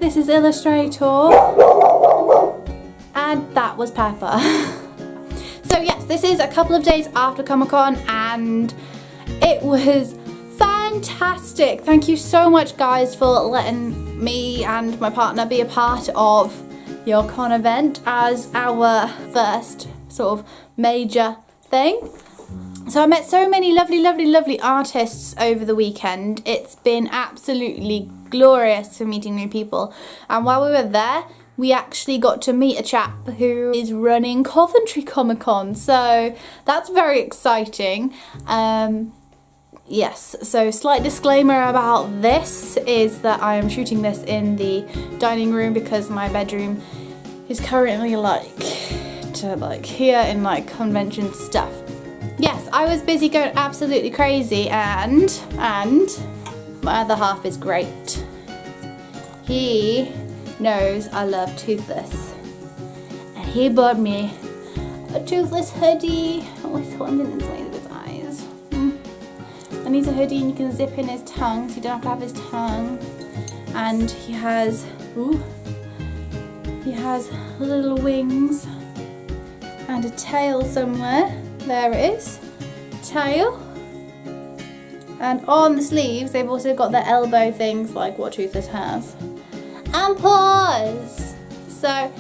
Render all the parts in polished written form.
This is Illustrator. And that was Pepper. So yes, this is a couple of days after Comic-Con and it was fantastic. Thank you so much guys for letting me and my partner be a part of your con event as our first sort of major thing. So I met so many lovely artists over the weekend. It's been absolutely glorious for meeting new people. And while we were there, we actually got to meet a chap who is running Coventry Comic Con. So that's very exciting. Yes, so slight disclaimer about this is that I am shooting this in the dining room because my bedroom is currently here in convention stuff. Yes, I was busy going absolutely crazy and my other half is great. He knows I love Toothless and he bought me a Toothless hoodie with something inside of his eyes. And he's a hoodie and you can zip in his tongue so you don't have to have his tongue. And he has little wings and a tail somewhere. There it is, tail. And on the sleeves, they've also got the elbow things like what Toothless has. And paws! So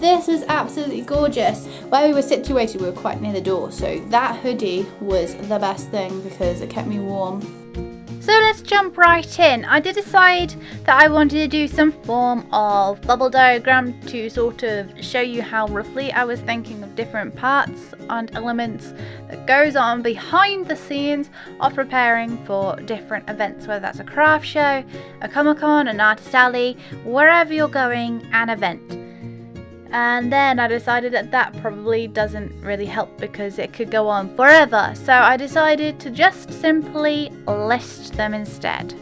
this was absolutely gorgeous. Where we were situated, we were quite near the door, so that hoodie was the best thing because it kept me warm. So let's jump right in. I did decide that I wanted to do some form of bubble diagram to sort of show you how roughly I was thinking of different parts and elements that goes on behind the scenes of preparing for different events, whether that's a craft show, a Comic-Con, an artist alley, wherever you're going, an event. And then I decided that probably doesn't really help because it could go on forever. So I decided to just simply list them instead.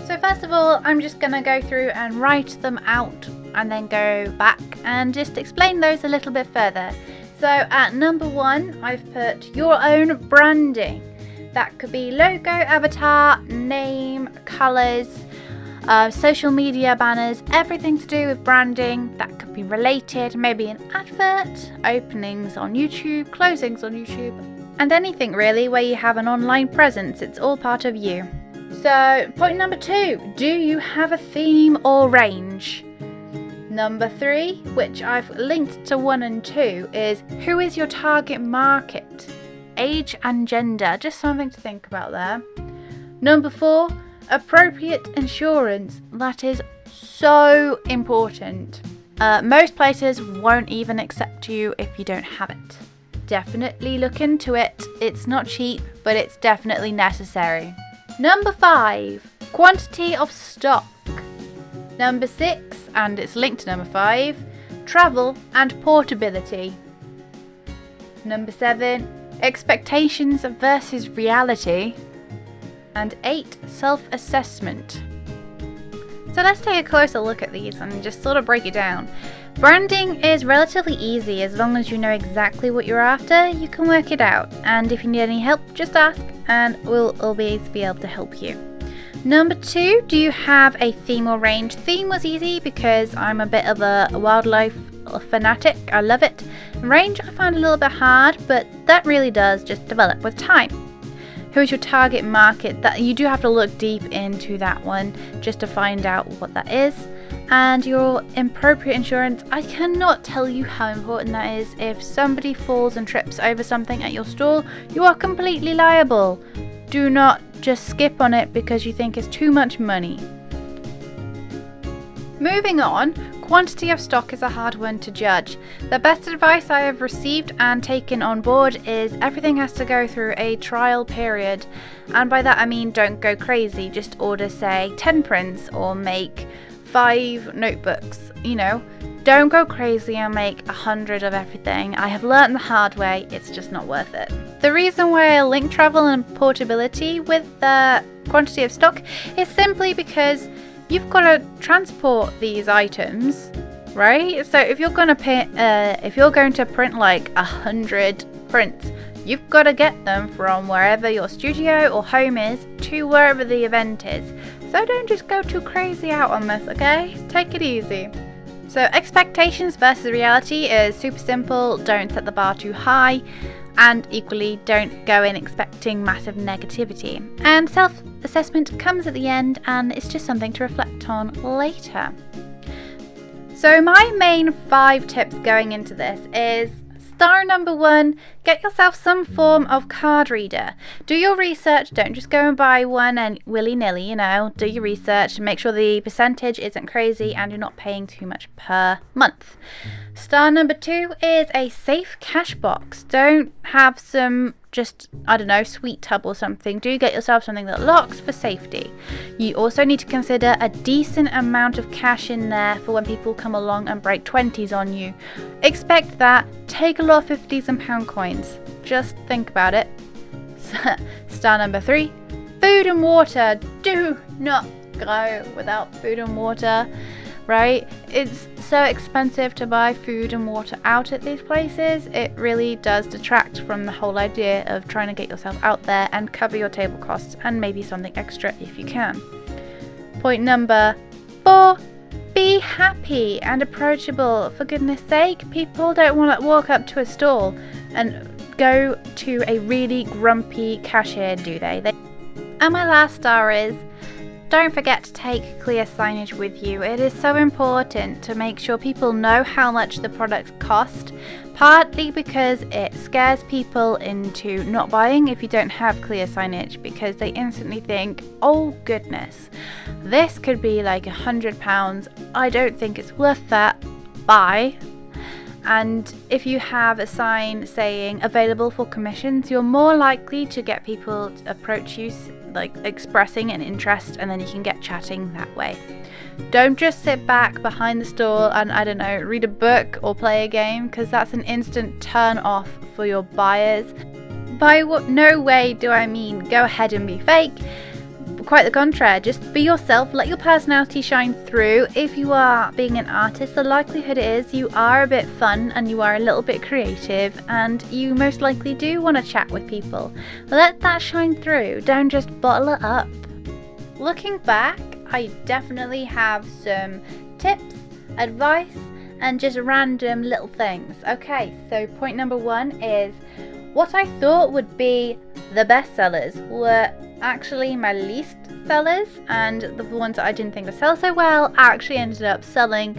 So first of all, I'm just going to go through and write them out and then go back and just explain those a little bit further. So at number 1, I've put your own branding. That could be logo, avatar, name, colours, social media banners, everything to do with branding that could be related, maybe an advert, openings on YouTube, closings on YouTube, and anything really where you have an online presence. It's all part of you. So point number 2, do you have a theme or range? Number 3, which I've linked to 1 and 2, is who is your target market? Age and gender, just something to think about there. Number 4, appropriate insurance. That is so important. Most places won't even accept you if you don't have it. Definitely look into it. It's not cheap, but it's definitely necessary. Number 5, quantity of stock. Number 6, and it's linked to number 5, travel and portability. Number 7, expectations versus reality. And 8, self-assessment. So let's take a closer look at these and just sort of break it down. Branding is relatively easy as long as you know exactly what you're after, you can work it out. And if you need any help, just ask and we'll always be able to help you. Number 2, do you have a theme or range? Theme was easy because I'm a bit of a wildlife fanatic, I love it. Range I find a little bit hard, but that really does just develop with time. Who is your target market? That you do have to look deep into that one just to find out what that is. And your appropriate insurance, I cannot tell you how important that is. If somebody falls and trips over something at your stall, you are completely liable. Do not just skip on it because you think it's too much money. Moving on, quantity of stock is a hard one to judge. The best advice I have received and taken on board is everything has to go through a trial period. And by that I mean don't go crazy, just order say 10 prints or make 5 notebooks, you know. Don't go crazy and make 100 of everything. I have learned the hard way, it's just not worth it. The reason why I link travel and portability with the quantity of stock is simply because you've got to transport these items, right? So if you're going to print like 100 prints, You've got to get them from wherever your studio or home is to wherever the event is. So don't just go too crazy out on this, okay? Take it easy. So expectations versus reality is super simple. Don't set the bar too high, and equally don't go in expecting massive negativity. And self-assessment comes at the end, and it's just something to reflect on later. So my main 5 tips going into this is star number 1, get yourself some form of card reader. Do your research, don't just go and buy one and willy-nilly, you know. Do your research and make sure the percentage isn't crazy and you're not paying too much per month. Star number 2 is a safe cash box. Don't have some just, I don't know, sweet tub or something. Do get yourself something that locks for safety. You also need to consider a decent amount of cash in there for when people come along and break 20s on you. Expect that. Take a lot of 50s and pound coins. Just think about it. Star number 3, food and water. Do not go without food and water. Right? It's so expensive to buy food and water out at these places. It really does detract from the whole idea of trying to get yourself out there and cover your table costs and maybe something extra if you can. Point number 4, be happy and approachable. For goodness sake, people don't want to walk up to a stall and go to a really grumpy cashier, do they? And my last star is, don't forget to take clear signage with you. It is so important to make sure people know how much the products cost, partly because it scares people into not buying if you don't have clear signage, because they instantly think, oh goodness, this could be like £100. I don't think it's worth that. Buy. And if you have a sign saying available for commissions, you're more likely to get people to approach you, like expressing an interest, and then you can get chatting that way. Don't just sit back behind the stall and, I don't know, read a book or play a game, because that's an instant turn off for your buyers. By no way do I mean go ahead and be fake. Quite the contrary, just be yourself, let your personality shine through. If you are being an artist, the likelihood is you are a bit fun and you are a little bit creative, and you most likely do want to chat with people. Let that shine through, don't just bottle it up. Looking back, I definitely have some tips, advice, and just random little things. Okay, so point number 1 is what I thought would be the best sellers were actually my least sellers, and the ones that I didn't think would sell so well actually ended up selling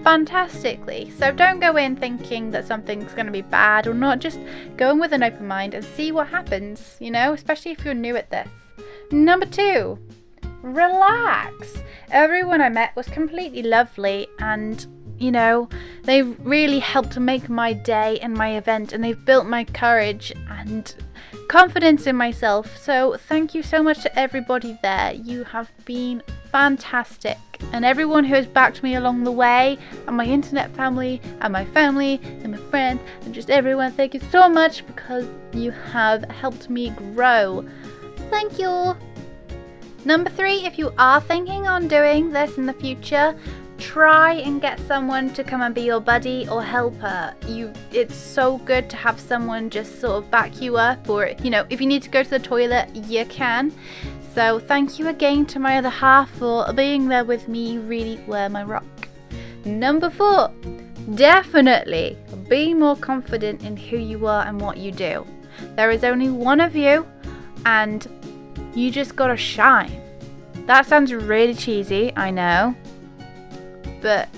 fantastically. So don't go in thinking that something's going to be bad or not. Just go in with an open mind and see what happens, you know, especially if you're new at this. Number 2, relax. Everyone I met was completely lovely, and you know, they've really helped to make my day and my event, and they've built my courage and confidence in myself. So thank you so much to everybody there. You have been fantastic, and everyone who has backed me along the way, and my internet family and my family and my friends and just everyone, thank you so much, because you have helped me grow. Thank you. Number 3, if you are thinking on doing this in the future, try and get someone to come and be your buddy or helper. It's so good to have someone just sort of back you up, or you know, if you need to go to the toilet, you can. So thank you again to my other half for being there with me. You really were my rock. Number 4, definitely be more confident in who you are and what you do. There is only one of you, and you just gotta shine. That sounds really cheesy, I know, but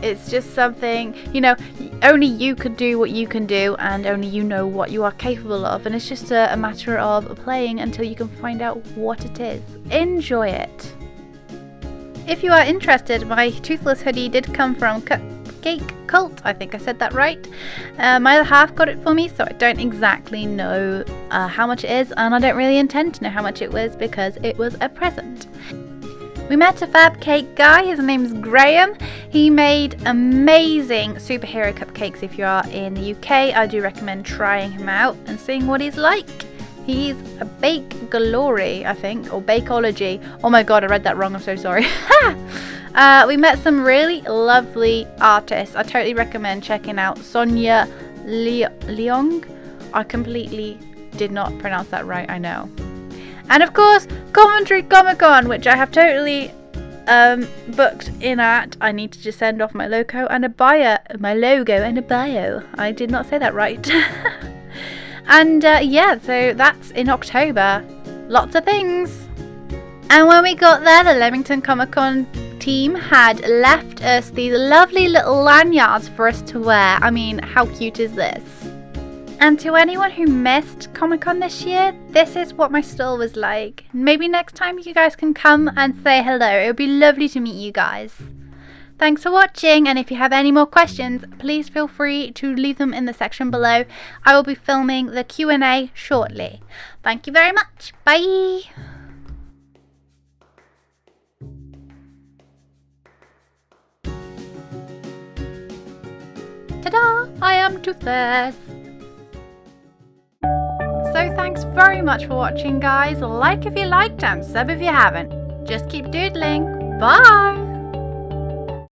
it's just something, you know, only you could do what you can do, and only you know what you are capable of, and it's just a matter of playing until you can find out what it is. Enjoy it. If you are interested, my toothless hoodie did come from Cupcake Cult. I think I said that right. My other half got it for me, so I don't exactly know how much it is, and I don't really intend to know how much it was because it was a present. We met a fab cake guy. His name's Graham. He made amazing superhero cupcakes. If you are in the UK, I do recommend trying him out and seeing what he's like. He's a bake glory, I think, or bakeology. Oh my god, I read that wrong, I'm so sorry. We met some really lovely artists. I totally recommend checking out Sonia Leong I completely did not pronounce that right, I know. And of course, Coventry Comic Con, which I have totally booked in at. I need to just send off my logo and a bio. I did not say that right. And yeah, so that's in October. Lots of things. And when we got there, the Leamington Comic Con team had left us these lovely little lanyards for us to wear. I mean, how cute is this? And to anyone who missed Comic Con this year, this is what my stall was like. Maybe next time you guys can come and say hello. It would be lovely to meet you guys. Thanks for watching, and if you have any more questions, please feel free to leave them in the section below. I will be filming the Q&A shortly. Thank you very much. Bye! Ta-da! I am Toothless! So thanks very much for watching, guys. Like if you liked and sub if you haven't. Just keep doodling. Bye!